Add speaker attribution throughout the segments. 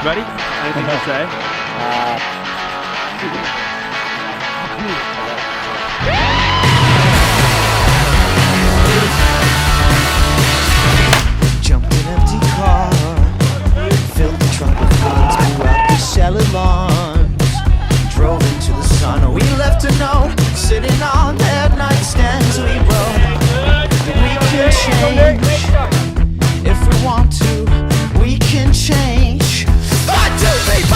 Speaker 1: buddy? Anything to say?
Speaker 2: Jumped in an empty car, filled the trunk with goods, blew out the cellar lawns, drove into the sun. We left a note sitting on their nightstands. We wrote, we can change if we want to. We can change. 1, 2, 3, 4.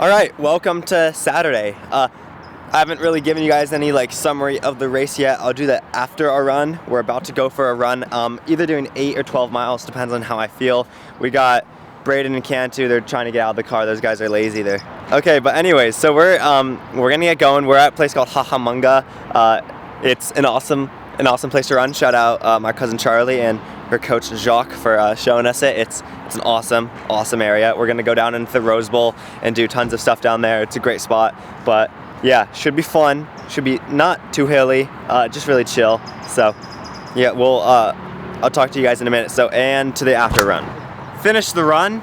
Speaker 3: Alright, welcome to Saturday. I haven't really given you guys any summary of the race yet. I'll do that after our run. We're about to go for a run, either doing 8 or 12 miles, depends on how I feel. We got Braden and Cantu, they're trying to get out of the car. Those guys are lazy there. Okay, but anyways, so we're gonna get going. We're at a place called Hahamunga. It's an awesome place to run. Shout out my cousin Charlie and her coach Jacques for showing us it. It's an awesome area. We're gonna go down into the Rose Bowl and do tons of stuff down there. It's a great spot, but yeah, should be fun. Should be not too hilly, just really chill. So yeah, I'll talk to you guys in a minute. So, and to the after run. Finished the run,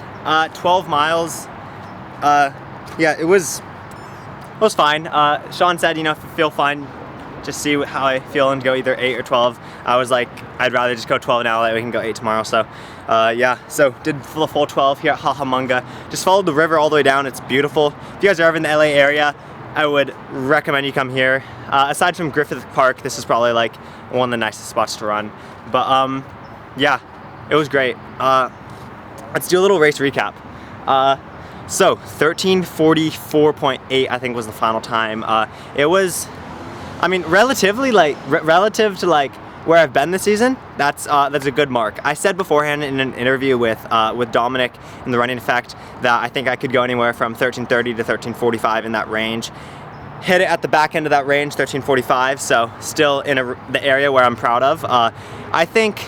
Speaker 3: 12 miles. Yeah, it was fine. Sean said, if you feel fine, just see how I feel and go either 8 or 12. I was like, I'd rather just go 12 now, that way we can go 8 tomorrow. So yeah, so did the full 12 here at Hahamunga. Just followed the river all the way down. It's beautiful. If you guys are ever in the LA area, I would recommend you come here. Aside from Griffith Park, this is probably one of the nicest spots to run. But yeah, it was great. Let's do a little race recap. So 13:44.8 I think was the final time. It was, I mean, relatively relative to where I've been this season, that's a good mark. I said beforehand in an interview with Dominic in the Running Effect that I think I could go anywhere from 13:30 to 13:45 in that range. Hit it at the back end of that range, 13:45. So still in the area where I'm proud of. I think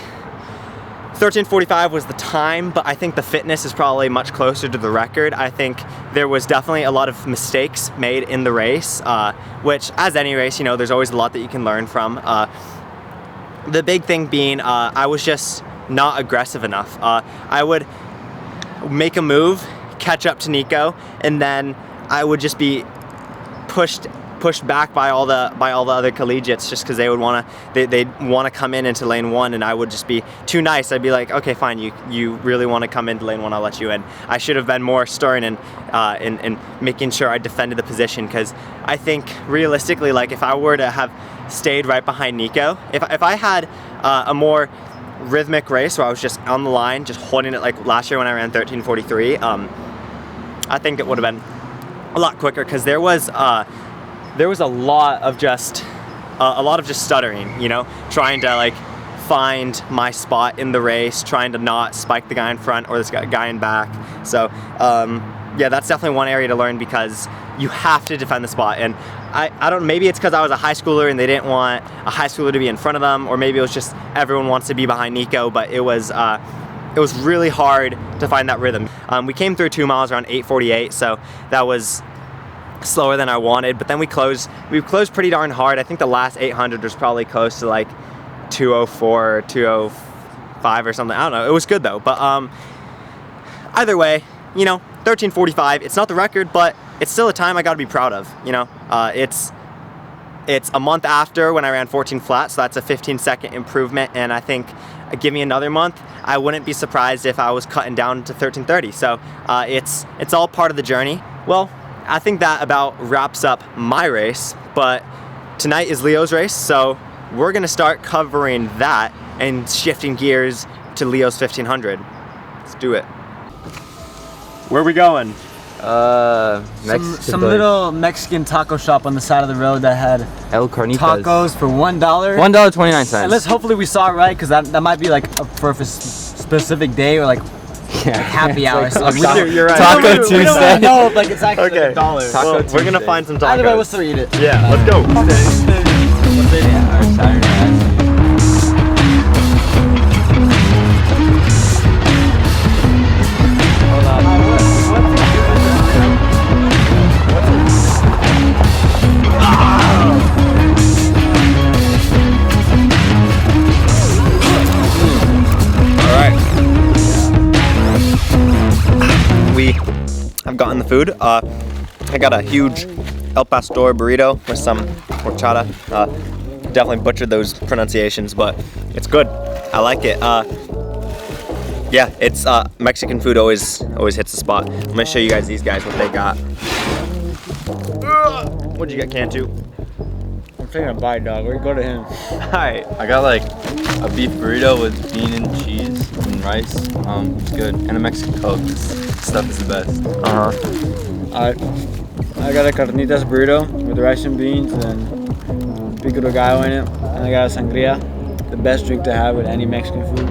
Speaker 3: 13:45 was the time, but I think the fitness is probably much closer to the record. I think there was definitely a lot of mistakes made in the race, which, as any race, there's always a lot that you can learn from. The big thing being, I was just not aggressive enough. I would make a move, catch up to Nico, and then I would just be pushed pushed back by all the other collegiates just because they would want to they'd want to come in into lane 1, and I would just be too nice. I'd be like, okay, fine, you really want to come into lane 1, I'll let you in. I should have been more stern and making sure I defended the position, because I think realistically, like if I were to have stayed right behind Nico, if I had a more rhythmic race where I was just on the line, just holding it like last year when I ran 13:43, I think it would have been a lot quicker, because there was a lot of just stuttering, you know, trying to like find my spot in the race, trying to not spike the guy in front or this guy in back. So yeah, that's definitely one area to learn, because you have to defend the spot. And I don't know, maybe it's because I was a high schooler and they didn't want a high schooler to be in front of them, or maybe it was just everyone wants to be behind Nico, but it was really hard to find that rhythm. We came through 2 miles around 8:48, so that was slower than I wanted, but then we closed pretty darn hard. I think the last 800 was probably close to like 204 or 205 or something. I don't know. It was good though. But either way, you know, 13:45. It's not the record, but it's still a time I got to be proud of. You know, it's a month after when I ran 14 flat, so that's a 15-second improvement. And I think give me another month, I wouldn't be surprised if I was cutting down to 13:30. So it's all part of the journey. Well, I think that about wraps up my race, but tonight is Leo's race, so we're gonna start covering that and shifting gears to Leo's 1500. Let's do it. Where are we going?
Speaker 1: Some little Mexican taco shop on the side of the road that had
Speaker 4: El Carnitas.
Speaker 1: tacos for $1.
Speaker 4: $1.29.
Speaker 1: And let's hopefully we saw it right, because that might be like for a specific day, or like happy hour. So
Speaker 3: You're right.
Speaker 4: Taco
Speaker 1: we
Speaker 4: Tuesday.
Speaker 1: don't really know if like it's actually
Speaker 3: Okay.
Speaker 1: $1.
Speaker 4: Taco
Speaker 3: Well, we're gonna
Speaker 4: Tuesday.
Speaker 3: find some tacos.
Speaker 1: Either way, we'll still eat it.
Speaker 3: Yeah, let's go. I've gotten the food. I got a huge El Pastor burrito with some horchata. Definitely butchered those pronunciations, but it's good. I like it. Yeah, it's Mexican food always hits the spot. I'm gonna show you guys these guys what they got. What'd you get, Cantu?
Speaker 1: I'm taking a bite, dog. We're go to him.
Speaker 3: Alright.
Speaker 4: I got like a beef burrito with bean and cheese and rice. It's good. And a Mexican Coke. This stuff is the best.
Speaker 1: I got a carnitas burrito with rice and beans and pico de gallo in it, and I got a sangria, the best drink to have with any Mexican food.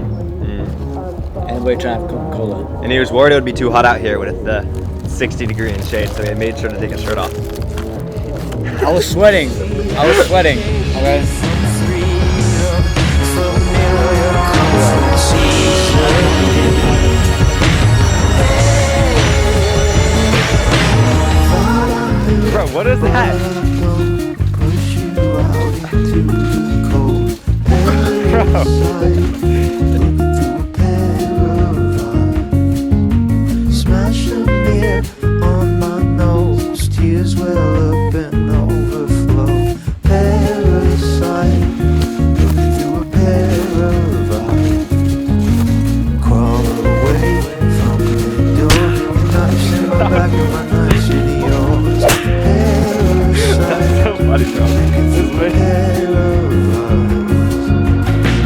Speaker 1: Anybody trying to have Coca-Cola?
Speaker 3: And he was worried it would be too hot out here with the 60-degree in shade, so he made sure to take his shirt off.
Speaker 1: I was sweating. Okay.
Speaker 3: Bro, what is that?
Speaker 2: Smash the beer on my nose, tears well up and overflow. Parasite, through a pair of eyes. Crawl away from the door, knives in my back and my knives in yours. Parasite,
Speaker 3: So funny, bro. This is
Speaker 2: through a pair of eyes.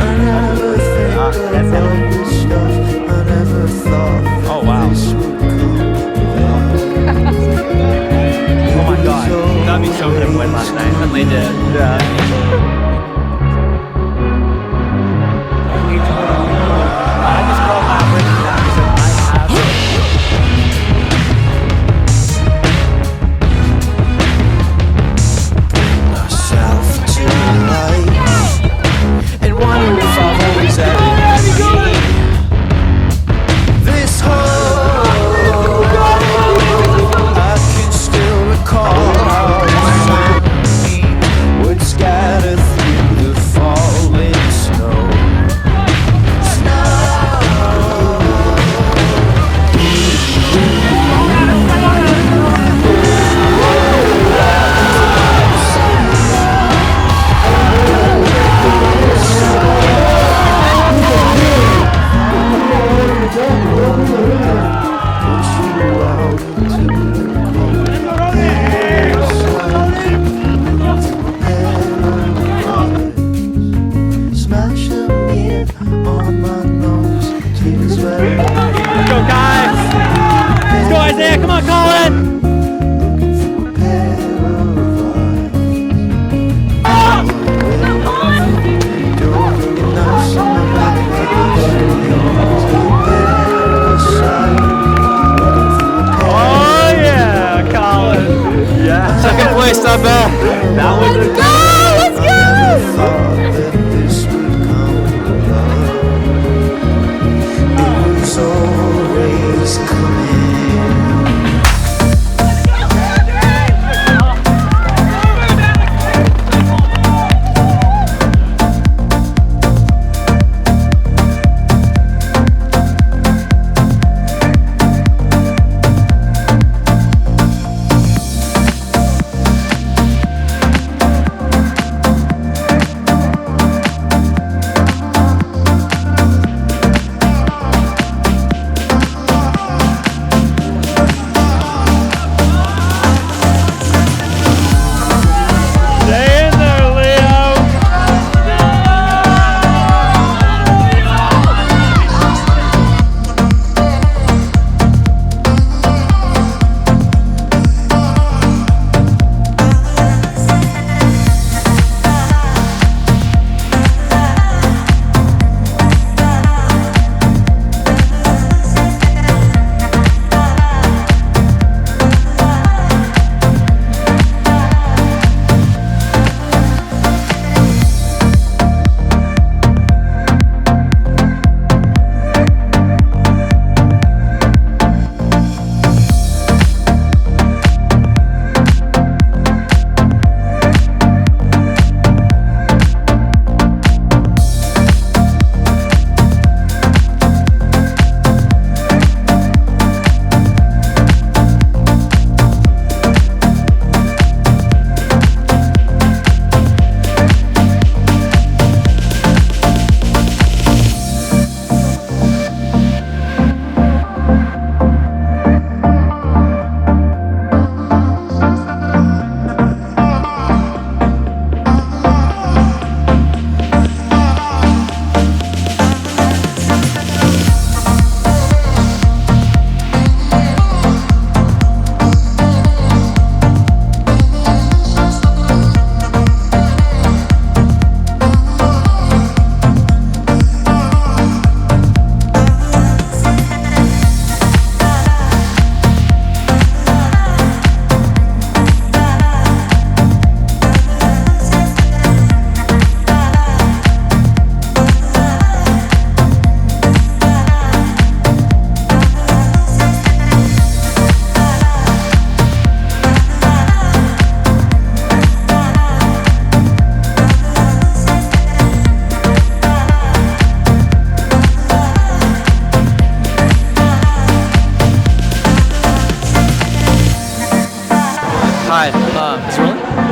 Speaker 2: I never think about this stuff. I never thought.
Speaker 3: Oh, wow. Oh my god. That'd be so good to win last night. Definitely did. Yeah.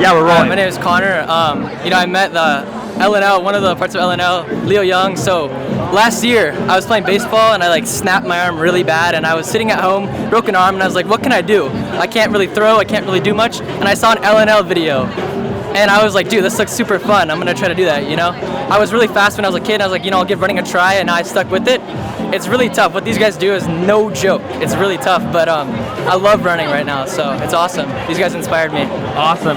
Speaker 3: Yeah, we're rolling.
Speaker 5: My name is Connor. I met the LNL, one of the parts of LNL, Leo Young. So last year I was playing baseball and I like snapped my arm really bad, and I was sitting at home, broken arm, and I was like, what can I do? I can't really throw, I can't really do much. And I saw an LNL video. And I was like, dude, this looks super fun. I'm gonna try to do that, you know? I was really fast when I was a kid. I was like, I'll give running a try, and I stuck with it. It's really tough. What these guys do is no joke. It's really tough, but I love running right now, so it's awesome. These guys inspired me.
Speaker 3: Awesome.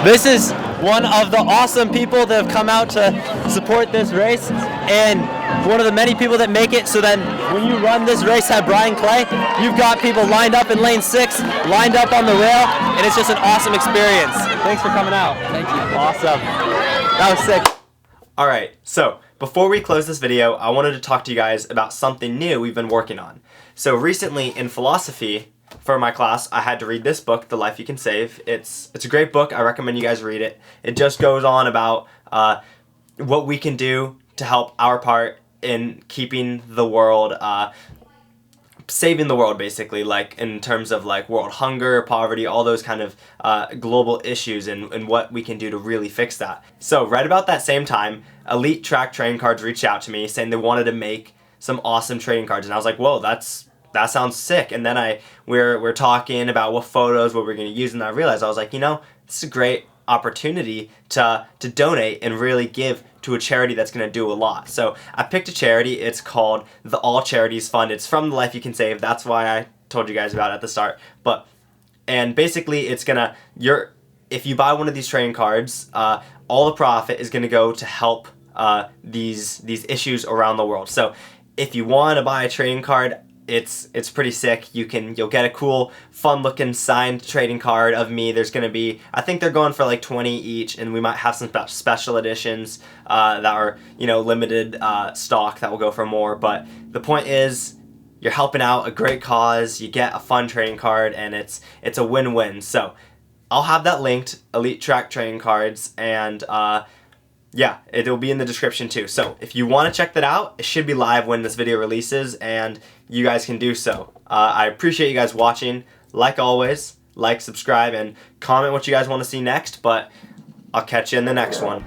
Speaker 3: This is one of the awesome people that have come out to support this race, and one of the many people that make it so then when you run this race at Bryan Clay, you've got people lined up in lane 6, lined up on the rail, and it's just an awesome experience. Thanks for coming out.
Speaker 5: Thank you.
Speaker 3: Awesome. That was sick. Alright, so before we close this video, I wanted to talk to you guys about something new we've been working on. So recently in philosophy, for my class, I had to read this book, The Life You Can Save. It's a great book. I recommend you guys read it. It just goes on about what we can do to help our part in keeping the world, saving the world basically, like in terms of like world hunger, poverty, all those kind of global issues, and what we can do to really fix that. So right about that same time, Elite Track Trading Cards reached out to me saying they wanted to make some awesome trading cards, and I was like, whoa, that sounds sick. And then we're talking about what photos, what we're going to use, and I realized, I was like, this is a great opportunity to donate and really give to a charity that's going to do a lot. So I picked a charity. It's called the All Charities Fund. It's from The Life You Can Save. That's why I told you guys about it at the start. And basically it's gonna, if you buy one of these trading cards, all the profit is going to go to help these issues around the world. So if you want to buy a trading card, it's pretty sick. You'll get a cool, fun-looking signed trading card of me. There's gonna be, I think they're going for like 20 each, and we might have some special editions that are limited stock that will go for more. But the point is, you're helping out a great cause. You get a fun trading card, and it's a win-win. So I'll have that linked, Elite Track Trading Cards, and yeah, it'll be in the description too. So if you want to check that out, it should be live when this video releases, and you guys can do so. I appreciate you guys watching. Like always, like, subscribe, and comment what you guys want to see next, but I'll catch you in the next one.